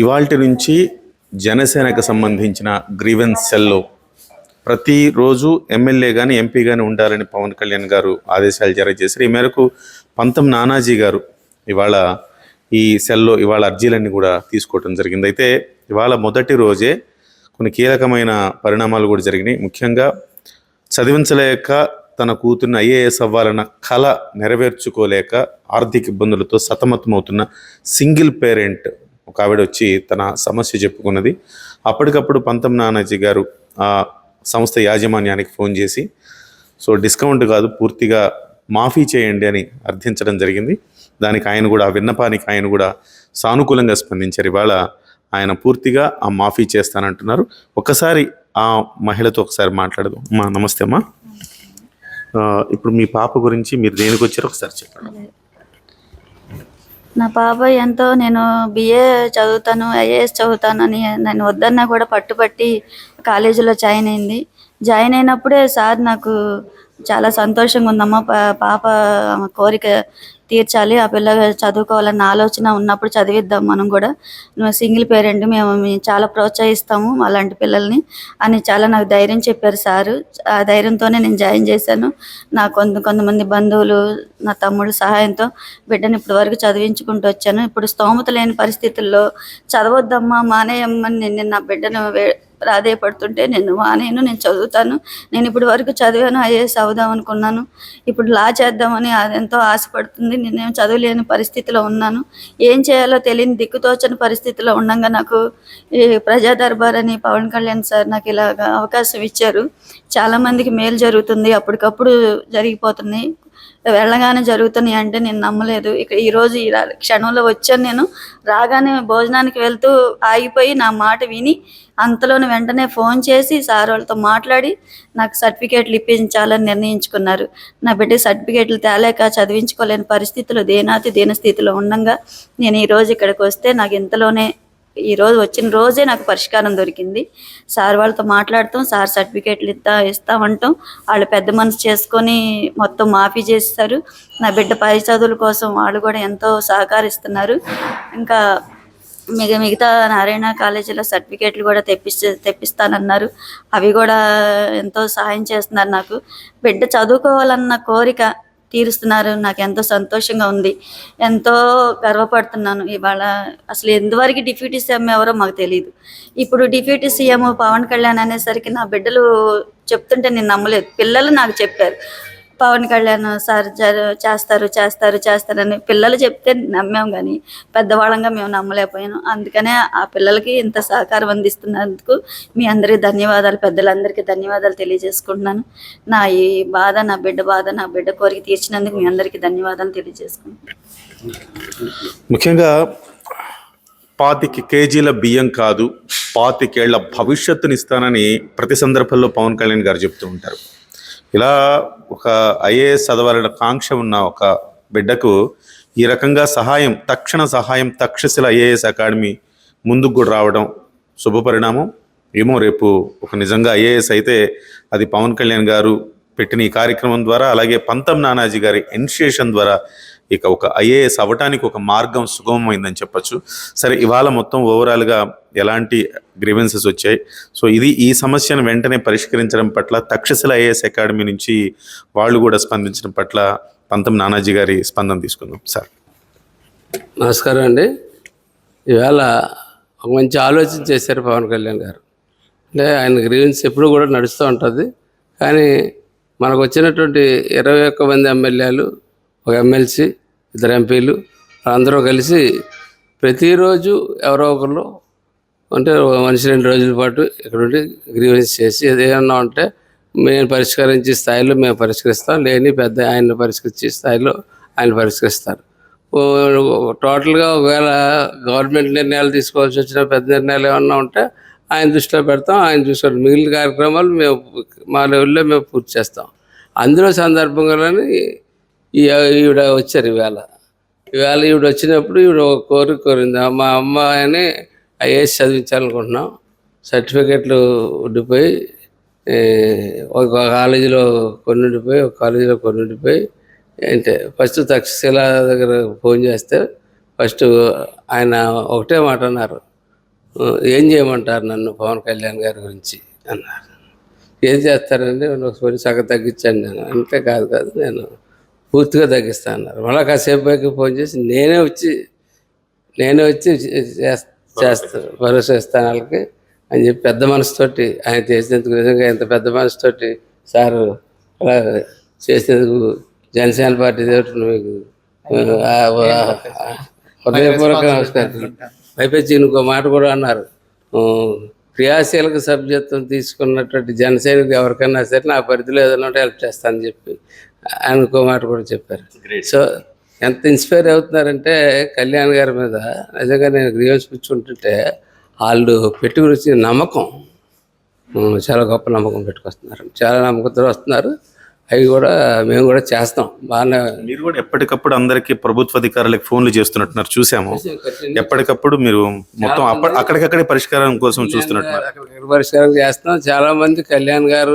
ఇవాల్టి నుంచి జనసేనకు సంబంధించిన గ్రీవెన్స్ సెల్లో ప్రతిరోజు ఎమ్మెల్యే కానీ ఎంపీ కానీ ఉండాలని పవన్ కళ్యాణ్ గారు ఆదేశాలు జారీ చేశారు. ఈ మేరకు పంతం నానాజీ గారు ఇవాళ ఈ సెల్లో ఇవాళ అర్జీలన్నీ కూడా తీసుకోవడం జరిగింది. అయితే ఇవాళ మొదటి రోజే కొన్ని కీలకమైన పరిణామాలు కూడా జరిగినాయి. ముఖ్యంగా చదివించలేక తన కూతుర్ని ఐఏఎస్ అవ్వాలన్న కళ నెరవేర్చుకోలేక ఆర్థిక ఇబ్బందులతో సతమతమవుతున్న సింగిల్ పేరెంట్ ఒక ఆవిడ వచ్చి తన సమస్య చెప్పుకున్నది. అప్పటికప్పుడు పంతం నానాజీ గారు ఆ సంస్థ యాజమాన్యానికి ఫోన్ చేసి డిస్కౌంట్ కాదు పూర్తిగా మాఫీ చేయండి అని అర్థించడం జరిగింది. దానికి ఆయన కూడా విన్నపానికి ఆయన కూడా సానుకూలంగా స్పందించారు. ఇవాళ ఆయన పూర్తిగా ఆ మాఫీ చేస్తానంటున్నారు. ఒకసారి ఆ మహిళతో ఒకసారి మాట్లాడదాం. అమ్మా నమస్తే అమ్మా. ఇప్పుడు మీ పాప గురించి మీరు దేనికి వచ్చారో ఒకసారి చెప్పండి. నా పాప ఎంతో నేను బిఏ చదువుతాను, ఐఏఎస్ చదువుతానని నేను వద్దన్నా కూడా పట్టుబట్టి కాలేజీలో జాయిన్ అయినప్పుడే సార్ నాకు చాలా సంతోషంగా ఉందమ్మా, పాప కోరిక తీర్చాలి, ఆ పిల్ల చదువుకోవాలన్న ఆలోచన ఉన్నప్పుడు చదివిద్దాం మనం కూడా, నువ్వు సింగిల్ పేరెంట్, మేము చాలా ప్రోత్సహిస్తాము అలాంటి పిల్లల్ని అని చాలా నాకు ధైర్యం చెప్పారు సారు. ఆ ధైర్యంతోనే నేను జాయిన్ చేశాను. నా కొంతమంది బంధువులు, నా తమ్ముడు సహాయంతో బిడ్డను ఇప్పటి వరకు చదివించుకుంటూ వచ్చాను. ఇప్పుడు స్తోమత లేని పరిస్థితుల్లో చదవద్దమ్మా మానేయమ్మని నేను నా బిడ్డను ప్రాధేయపడుతుంటే నేను నేను చదువుతాను, నేను ఇప్పటి వరకు చదివాను, ఐఏఎస్ అవుదాం అనుకున్నాను, ఇప్పుడు లా చేద్దామని ఎంతో ఆశపడుతుంది, నేనేం చదవలేని పరిస్థితిలో ఉన్నాను, ఏం చేయాలో తెలియని దిక్కుతోచని పరిస్థితిలో ఉండగా నాకు ఈ ప్రజా దర్బార్ అని పవన్ కళ్యాణ్ సార్ నాకు ఇలాగ అవకాశం ఇచ్చారు. చాలామందికి మేలు జరుగుతుంది, అప్పటికప్పుడు జరిగిపోతున్నాయి, వెళ్ళగానే జరుగుతున్నాయి అంటే నేను నమ్మలేదు. ఇక్కడ ఈరోజు ఈ క్షణంలో వచ్చాను. నేను రాగానే భోజనానికి వెళ్తూ ఆగిపోయి నా మాట విని అంతలోనే వెంటనే ఫోన్ చేసి సార్ వాళ్ళతో మాట్లాడి నాకు సర్టిఫికేట్లు ఇప్పించాలని నిర్ణయించుకున్నారు. నా బిడ్డ సర్టిఫికేట్లు తేలేక చదివించుకోలేని పరిస్థితుల్లో దీనస్థితిలో ఉండగా నేను ఈరోజు ఇక్కడికి వస్తే నాకు ఇంతలోనే ఈరోజు వచ్చిన రోజే నాకు పరిష్కారం దొరికింది. సార్ వాళ్ళతో మాట్లాడతాం, సార్ సర్టిఫికేట్లు ఇస్తామంటాం, వాళ్ళు పెద్ద మనసు చేసుకొని మొత్తం మాఫీ చేస్తారు. నా బిడ్డ పై చదువుల కోసం వాళ్ళు కూడా ఎంతో సహకరిస్తున్నారు. ఇంకా మిగతా నారాయణ కాలేజీలో సర్టిఫికేట్లు కూడా తెప్పిస్తానన్నారు. అవి కూడా ఎంతో సహాయం చేస్తున్నారు. నాకు బిడ్డ చదువుకోవాలన్న కోరిక తీరుస్తున్నారు. నాకు ఎంతో సంతోషంగా ఉంది, ఎంతో గర్వపడుతున్నాను. ఇవాళ అసలు ఎంతవరకు డిప్యూటీ సీఎం ఎవరో మాకు తెలియదు. ఇప్పుడు డిప్యూటీ సీఎం పవన్ కళ్యాణ్ అనేసరికి నా బిడ్డలు చెప్తుంటే నేను నమ్మలేదు. పిల్లలు నాకు చెప్పారు పవన్ కళ్యాణ్ సార్ చేస్తారని. పిల్లలు చెప్తే నమ్మాం కానీ పెద్దవాళ్ళంగా మేము నమ్మలేకపోయాను. అందుకనే ఆ పిల్లలకి ఇంత సహకారం అందిస్తున్నందుకు మీ అందరికీ ధన్యవాదాలు, పెద్దలందరికీ ధన్యవాదాలు తెలియజేసుకుంటున్నాను. నా ఈ బాధ, నా బిడ్డ కోరిక తీర్చినందుకు మీ అందరికీ ధన్యవాదాలు తెలియజేసుకుంటున్నాను. ముఖ్యంగా 25 కేజీల బియ్యం కాదు 25 ఏళ్ల భవిష్యత్తుని ఇస్తానని ప్రతి సందర్భంలో పవన్ కళ్యాణ్ గారు చెప్తూ ఉంటారు. ఇలా ఒక ఐఏఎస్ చదవాలన్న కాంక్ష ఉన్న ఒక బిడ్డకు ఈ రకంగా తక్షణ సహాయం తక్షశిల ఐఏఎస్ అకాడమీ ముందుకు కూడా రావడం శుభపరిణామం. ఏమో రేపు ఒక నిజంగా ఐఏఎస్ అయితే అది పవన్ కళ్యాణ్ గారు పెట్టిన ఈ కార్యక్రమం ద్వారా, అలాగే పంతం నానాజీ గారి ఇనిషియేషన్ ద్వారా ఇక ఒక ఐఏఎస్ అవ్వటానికి ఒక మార్గం సుగమమైందని చెప్పచ్చు. సరే, ఇవాళ మొత్తం ఓవరాల్గా ఎలాంటి గ్రీవెన్సెస్ వచ్చాయి, ఈ సమస్యను వెంటనే పరిష్కరించడం పట్ల తక్షశిల ఐఏఎస్ అకాడమీ నుంచి వాళ్ళు కూడా స్పందించడం పట్ల పంతం నానాజీ గారి స్పందన తీసుకుందాం. సార్ నమస్కారం అండి. ఇవాళ ఒక మంచి ఆలోచన చేశారు పవన్ కళ్యాణ్ గారు. అంటే ఆయన గ్రీవెన్స్ ఎప్పుడు కూడా నడుస్తూ ఉంటుంది. కానీ మనకు వచ్చినటువంటి 21 మంది ఎమ్మెల్యేలు, ఒక ఎమ్మెల్సీ, 2 ఎంపీలు అందరూ కలిసి ప్రతిరోజు ఎవరో ఒకరు అంటే మనిషి 2 రోజుల పాటు ఇక్కడ ఉండి గ్రీవెన్స్ చేసి ఏదైనా ఉంటే మేము పరిష్కరించే స్థాయిలో మేము పరిష్కరిస్తాం, లేని పెద్ద ఆయన పరిష్కరించే స్థాయిలో ఆయన పరిష్కరిస్తారు. టోటల్గా ఒకవేళ గవర్నమెంట్ నిర్ణయాలు తీసుకోవాల్సి వచ్చిన పెద్ద నిర్ణయాలు ఏమన్నా ఉంటే ఆయన దృష్టిలో పెడతాం, ఆయన చూసుకుంటాం. మిగిలిన కార్యక్రమాలు మేము మా లెవెల్లో మేము పూర్తి చేస్తాం. అందులో సందర్భంగానే ఈవిడ వచ్చారు. ఇవాళ ఈవిడ వచ్చినప్పుడు ఈవిడ ఒక కోరింది, మా అమ్మాయిని ఐఏఎస్ చదివించాలనుకుంటున్నాం, సర్టిఫికెట్లు ఉండిపోయి ఒక కాలేజీలో కొన్ని ఉండిపోయి ఒక కాలేజీలో కొన్ని ఉండిపోయి అంటే ఫస్ట్ తక్షశిల దగ్గర ఫోన్ చేస్తే ఫస్ట్ ఆయన ఒకటే మాట అన్నారు, ఏం చేయమంటారు నన్ను పవన్ కళ్యాణ్ గారి గురించి అన్నారు. ఏం చేస్తారండి, కొంచెం సగం తగ్గించండి నేను. అంతే కాదు నేను పూర్తిగా తగ్గిస్తాను అన్నారు. మళ్ళీ కాసేపు పైకి ఫోన్ చేసి నేనే వచ్చి చేస్తాను, భరోసా ఇస్తాను వాళ్ళకి అని చెప్పి పెద్ద మనసుతోటి ఆయన చేసినందుకు, నిజంగా ఇంత పెద్ద మనసుతోటి సారు అలా చేసినందుకు జనసేన పార్టీ తరఫున మీకు హృదయపూర్వక నమస్కారం. పైపెచ్చి ఇంకో మాట కూడా అన్నారు, క్రియాశీలక సభ్యత్వం తీసుకున్నటువంటి జనసైనికులు ఎవరికైనా సరే నా పరిధిలో ఏదైనా ఉంటే హెల్ప్ చేస్తానని చెప్పి ఆయన ఇంకో మాట కూడా చెప్పారు. సో ఎంత ఇన్స్పైర్ అవుతున్నారంటే కళ్యాణ్ గారి మీద నిజంగా నేను గ్రీవెన్స్ పుచ్చుకుంటుంటే వాళ్ళు పెట్టుకుని వచ్చిన నమ్మకం చాలా గొప్ప నమ్మకం పెట్టుకొస్తున్నారు. చాలా నమ్మకంతో వస్తున్నారు. అవి కూడా మేము కూడా చేస్తాం బాగానే. మీరు కూడా ఎప్పటికప్పుడు అందరికీ ప్రభుత్వ అధికారులకు ఫోన్లు చేస్తున్నట్టున్నారు, చూసాము. ఎప్పటికప్పుడు మీరు మొత్తం అక్కడికక్కడే పరిష్కారం కోసం చూస్తున్నట్టున్నారు. అక్కడికక్కడ పరిష్కారం చేస్తున్నాం. చాలామంది కళ్యాణ్ గారు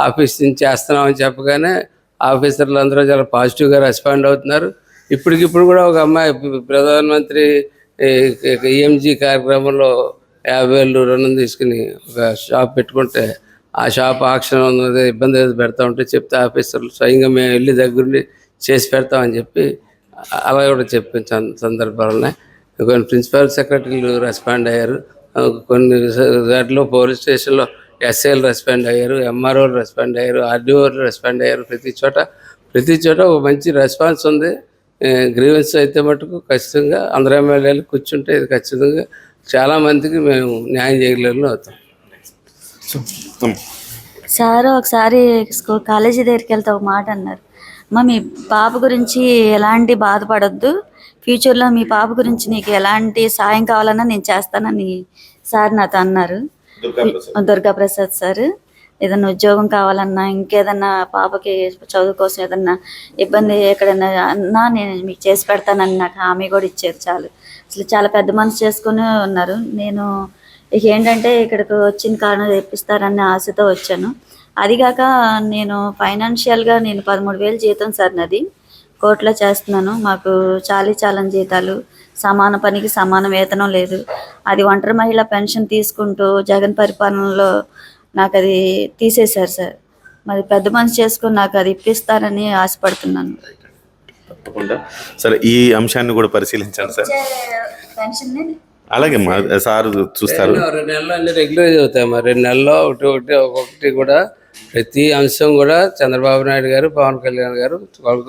ఆఫీస్ నుంచి చేస్తున్నామని చెప్పగానే ఆఫీసర్లు అందరూ చాలా పాజిటివ్గా రెస్పాండ్ అవుతున్నారు. ఇప్పటికిప్పుడు కూడా ఒక అమ్మాయి ప్రధానమంత్రి ఈఎంజీ కార్యక్రమంలో 50,000 రుణం తీసుకుని ఒక షాప్ పెట్టుకుంటే ఆ షాప్ ఆక్షన్ ఉన్నది ఇబ్బంది ఏదో పెడతా ఉంటే చెప్తే ఆఫీసర్లు స్వయంగా మేము వెళ్ళి దగ్గరుండి చేసి పెడతామని చెప్పి అలా కూడా చెప్పిన సందర్భాలనే కొన్ని ప్రిన్సిపల్ సెక్రటరీలు రెస్పాండ్ అయ్యారు. కొన్ని వాటిలో పోలీస్ స్టేషన్లో ఎస్ఐలు రెస్పాండ్ అయ్యారు, ఎంఆర్ఓలు రెస్పాండ్ అయ్యారు, ఆర్డీఓలు రెస్పాండ్ అయ్యారు. ప్రతి చోట ఒక మంచి రెస్పాన్స్ ఉంది. గ్రీవెన్స్ అయితే మటుకు ఖచ్చితంగా అందరూ ఎమ్మెల్యేలు కూర్చుంటే ఇది ఖచ్చితంగా చాలామందికి మేము న్యాయం చేయగలను అవుతాం. సార్ ఒకసారి కాలేజీ దగ్గరికి వెళ్తే ఒక మాట అన్నారు, అమ్మ మీ పాప గురించి ఎలాంటి బాధపడొద్దు, ఫ్యూచర్లో మీ పాప గురించి నీకు ఎలాంటి సాయం కావాలన్నా నేను చేస్తానని సార్ నాతో అన్నారు. దుర్గాప్రసాద్ సార్. ఏదన్నా ఉద్యోగం కావాలన్నా ఇంకేదన్నా పాపకి చదువు కోసం ఏదన్నా ఇబ్బంది ఎక్కడన్నా అన్నా నేను మీకు చేసి పెడతానని నాకు హామీ కూడా ఇచ్చారు. అసలు చాలా పెద్ద మనసు చేసుకుని ఉన్నారు. నేను ఇక ఏంటంటే ఇక్కడికి వచ్చిన కారణం తెప్పిస్తారన్న ఆశతో వచ్చాను. అదిగాక నేను ఫైనాన్షియల్గా నేను 13,000 జీతం సార్ నాది, కోర్టులో చేస్తున్నాను. మాకు చాలని జీతాలు, సమాన పనికి సమాన వేతనం లేదు. అది ఒంటరి మహిళా పెన్షన్ తీసుకుంటూ జగన్ పరిపాలనలో నాకు అది తీసేశారు సార్. మరి పెద్ద మనసు చేసుకుని నాకు అది ఇప్పిస్తారని ఆశపడుతున్నాను. తప్పకుండా సరే, ఈ అంశాన్ని కూడా పరిశీలించాలి సార్. పెన్షన్ అలాగే సార్ చూస్తారు. 2 నెలలు అన్ని రెగ్యులరైజ్ అవుతాయి. మరి 2 నెలల్లో ఒక్కొక్కటి కూడా ప్రతి అంశం కూడా చంద్రబాబు నాయుడు గారు, పవన్ కళ్యాణ్ గారు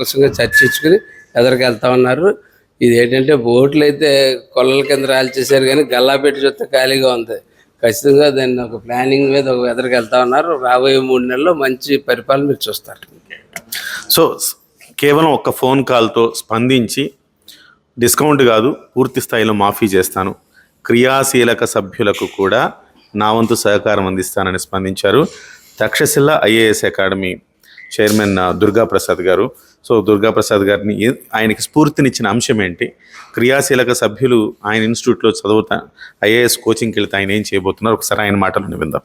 కోసంగా చర్చించుకుని ఎదరికి వెళ్తా ఉన్నారు. ఇది ఏంటంటే బోట్లు అయితే కొల్లల కింద రాలి చేశారు కానీ గల్లా పెట్టి చూస్తే ఖాళీగా ఉంది. ఖచ్చితంగా దాన్ని ఒక ప్లానింగ్ మీద ఒక ఎదరికి వెళ్తా ఉన్నారు. రాబోయే 3 నెలల్లో మంచి పరిపాలన మీరు చూస్తారు. సో కేవలం ఒక్క ఫోన్ కాల్తో స్పందించి డిస్కౌంట్ కాదు పూర్తి స్థాయిలో మాఫీ చేస్తాను, క్రియాశీలక సభ్యులకు కూడా నా వంతు సహకారం అందిస్తానని స్పందించారు Takshashila IAS academy chairman Durgaprasad గారు. సో దుర్గాప్రసాద్ గారిని ఆయనకి స్ఫూర్తినిచ్చిన అంశం ఏంటి, క్రియాశీలక సభ్యులు ఆయన ఇన్స్టిట్యూట్లో చదువుతా ఐఏఎస్ కోచింగ్కి వెళ్తే ఆయన ఏం చేయబోతున్నారు, ఒకసారి ఆయన మాటలను విందాం.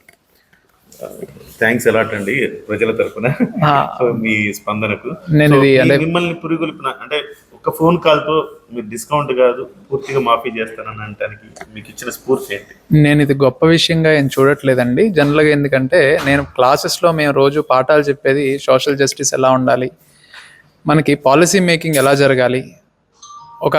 థ్యాంక్స్ ఎలాట్ అండి ప్రజల తరఫున మీ స్పందనకు. మిమ్మల్ని పురిగొల్పిన అంటే ఒక ఫోన్ కాల్తో మీరు డిస్కౌంట్ కాదు పూర్తిగా మాఫీ చేస్తానని అనడానికి మీకు ఇచ్చిన స్ఫూర్తి ఏంటి? నేను ఇది గొప్ప విషయంగా ఏం చూడట్లేదండి జనరల్గా. ఎందుకంటే నేను క్లాసెస్లో మేము రోజు పాఠాలు చెప్పేది సోషల్ జస్టిస్ ఎలా ఉండాలి, మనకి పాలసీ మేకింగ్ ఎలా జరగాలి, ఒక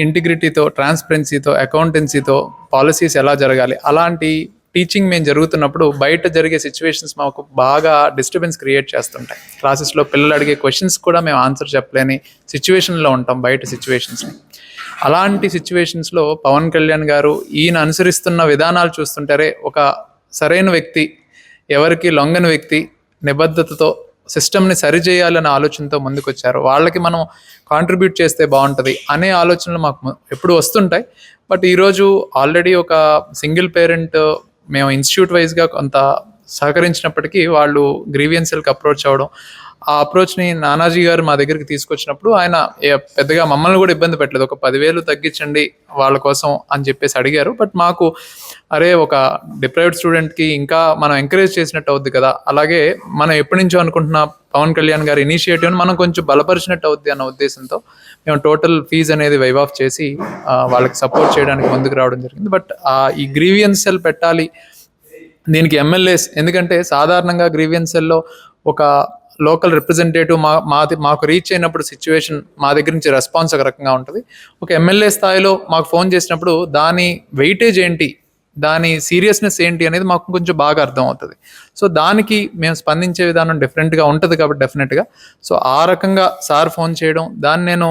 ఇంటిగ్రిటీతో, ట్రాన్స్పరెన్సీతో, అకౌంటెన్సీతో పాలసీస్ ఎలా జరగాలి, అలాంటి టీచింగ్ మేము జరుగుతున్నప్పుడు బయట జరిగే సిచ్యువేషన్స్ మాకు బాగా డిస్టర్బెన్స్ క్రియేట్ చేస్తుంటాయి. క్లాసెస్లో పిల్లలు అడిగే క్వశ్చన్స్ కూడా మేము ఆన్సర్ చెప్పలేని సిచ్యువేషన్లో ఉంటాం బయట సిచ్యువేషన్స్ని. అలాంటి సిచ్యువేషన్స్లో పవన్ కళ్యాణ్ గారు ఈయన అనుసరిస్తున్న విధానాలు చూస్తుంటారే, ఒక సరైన వ్యక్తి, ఎవరికి లొంగని వ్యక్తి, నిబద్ధతతో సిస్టమ్ని సరిచేయాలనే ఆలోచనతో ముందుకొచ్చారు. వాళ్ళకి మనం కాంట్రిబ్యూట్ చేస్తే బాగుంటుంది అనే ఆలోచనలు మాకు ఎప్పుడు వస్తుంటాయి. బట్ ఈరోజు ఆల్రెడీ ఒక సింగిల్ పేరెంట్ మేము ఇన్స్టిట్యూట్ వైజ్గా కొంత సహకరించినప్పటికీ వాళ్ళు గ్రీవియన్సెల్కి అప్రోచ్ అవ్వడం, ఆ అప్రోచ్ని నానాజీ గారు మా దగ్గరికి తీసుకొచ్చినప్పుడు ఆయన పెద్దగా మమ్మల్ని కూడా ఇబ్బంది పెట్టలేదు. ఒక 10,000 తగ్గించండి వాళ్ళ కోసం అని చెప్పేసి అడిగారు. బట్ మాకు అరే ఒక డిప్రైవ్డ్ స్టూడెంట్కి ఇంకా మనం ఎంకరేజ్ చేసినట్టు అవుద్ది కదా, అలాగే మనం ఎప్పటి నుంచో అనుకుంటున్న పవన్ కళ్యాణ్ గారి ఇనిషియేటివ్ని మనం కొంచెం బలపరిచినట్టు అవుద్ది అన్న ఉద్దేశంతో మేము టోటల్ ఫీజు అనేది వైవ్ ఆఫ్ చేసి వాళ్ళకి సపోర్ట్ చేయడానికి ముందుకు రావడం జరిగింది. బట్ ఈ గ్రీవియన్స్ సెల్ పెట్టాలి దీనికి ఎమ్మెల్యేస్, ఎందుకంటే సాధారణంగా గ్రీవియన్స్ సెల్లో ఒక లోకల్ రిప్రజెంటేటివ్ మాకు రీచ్ అయినప్పుడు సిచ్యువేషన్ మా దగ్గర నుంచి రెస్పాన్స్ ఒక రకంగా ఉంటుంది. ఒక ఎమ్మెల్యే స్థాయిలో మాకు ఫోన్ చేసినప్పుడు దాని వెయిటేజ్ ఏంటి, దాని సీరియస్నెస్ ఏంటి అనేది మాకు కొంచెం బాగా అర్థం అవుతుంది. సో దానికి మేము స్పందించే విధానం డిఫరెంట్గా ఉంటుంది కాబట్టి డెఫినెట్గా సో ఆ రకంగా సార్ ఫోన్ చేయడం, దాన్ని నేను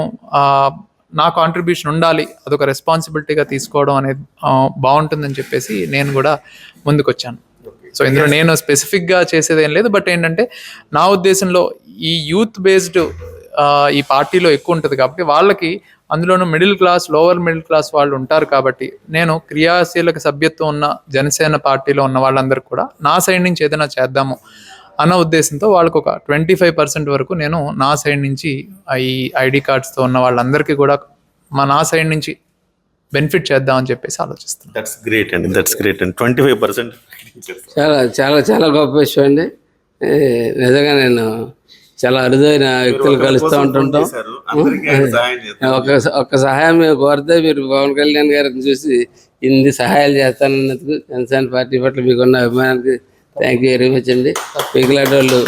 నా కాంట్రిబ్యూషన్ ఉండాలి, అదొక రెస్పాన్సిబిలిటీగా తీసుకోవడం అనేది బాగుంటుందని చెప్పేసి నేను కూడా ముందుకు వచ్చాను. సో ఇందులో నేను స్పెసిఫిక్గా చేసేది ఏం లేదు. బట్ ఏంటంటే నా ఉద్దేశంలో ఈ యూత్ బేస్డ్ ఈ పార్టీలో ఎక్కువ ఉంటుంది కాబట్టి వాళ్ళకి, అందులోనూ middle class, lower middle class వాళ్ళు ఉంటారు కాబట్టి నేను క్రియాశీలక సభ్యత్వం ఉన్న జనసేన పార్టీలో ఉన్న వాళ్ళందరికీ కూడా నా సైడ్ నుంచి ఏదైనా చేద్దాము అన్న ఉద్దేశంతో వాళ్ళకు ఒక 25% వరకు నేను నా సైడ్ నుంచి ఈ ఐడి కార్డ్స్తో ఉన్న వాళ్ళందరికీ కూడా నా సైడ్ నుంచి బెనిఫిట్ చేద్దామని చెప్పేసి ఆలోచిస్తున్నాను. దట్స్ గ్రేట్ అండి, దట్స్ గ్రేట్ అండి. 25%. చాలా చాలా చాలా గొప్ప విషయం అండి. నిజంగా నేను చాలా అరుదైన వ్యక్తులు కలుస్తూ ఉంటుంటాం. ఒక్క సహాయం కోరితే మీరు పవన్ కళ్యాణ్ గారిని చూసి ఇన్ని సహాయాలు చేస్తానన్నందుకు జనసేన పార్టీ పట్ల మీకున్న అభిమానానికి థ్యాంక్ యూ వెరీ మచ్ అండి. మిగిలిన వాళ్ళు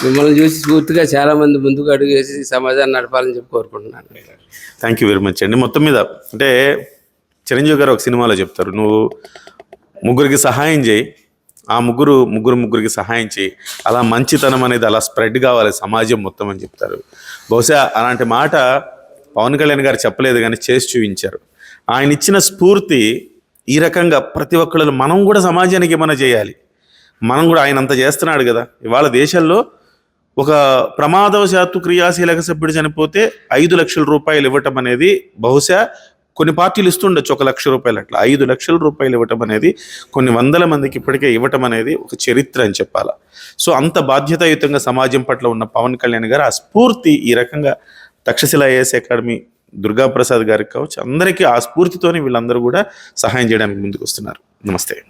మిమ్మల్ని చూసి స్ఫూర్తిగా చాలామంది ముందుకు అడుగు వేసి సమాజాన్ని నడపాలని చెప్పి కోరుకుంటున్నాను. థ్యాంక్ యూ వెరీ మచ్ అండి. మొత్తం మీద అంటే చిరంజీవి గారు ఒక సినిమాలో చెప్తారు, నువ్వు ముగ్గురికి సహాయం చేయి, ఆ ముగ్గురికి సహాయం చేయి, అలా మంచితనం అనేది అలా స్ప్రెడ్ కావాలి సమాజం మొత్తం అని చెప్తారు. బహుశా అలాంటి మాట పవన్ కళ్యాణ్ గారు చెప్పలేదు కానీ చేసి చూపించారు. ఆయన ఇచ్చిన స్ఫూర్తి ఈ రకంగా ప్రతి ఒక్కళ్ళు మనం కూడా సమాజానికి ఏమైనా చేయాలి, మనం కూడా ఆయన అంత చేస్తున్నాడు కదా. ఇవాళ దేశంలో ఒక ప్రమాదవశాత్తు క్రియాశీలక సభ్యుడు చనిపోతే 5 లక్షల రూపాయలు ఇవ్వటం అనేది బహుశా కొన్ని పార్టీలు ఇస్తుండొచ్చు 1 లక్ష రూపాయలు, అట్లా 5 లక్షల రూపాయలు ఇవ్వటం అనేది కొన్ని వందల మందికి ఇప్పటికే ఇవ్వటం అనేది ఒక చరిత్ర అని చెప్పాలా. సో అంత బాధ్యతాయుతంగా సమాజం పట్ల ఉన్న పవన్ కళ్యాణ్ గారు ఆ స్ఫూర్తి ఈ రకంగా తక్షశిల ఐఏఎస్ అకాడమీ దుర్గాప్రసాద్ గారికి కావచ్చు, అందరికీ ఆ స్ఫూర్తితోనే వీళ్ళందరూ కూడా సహాయం చేయడానికి ముందుకు వస్తున్నారు. నమస్తే.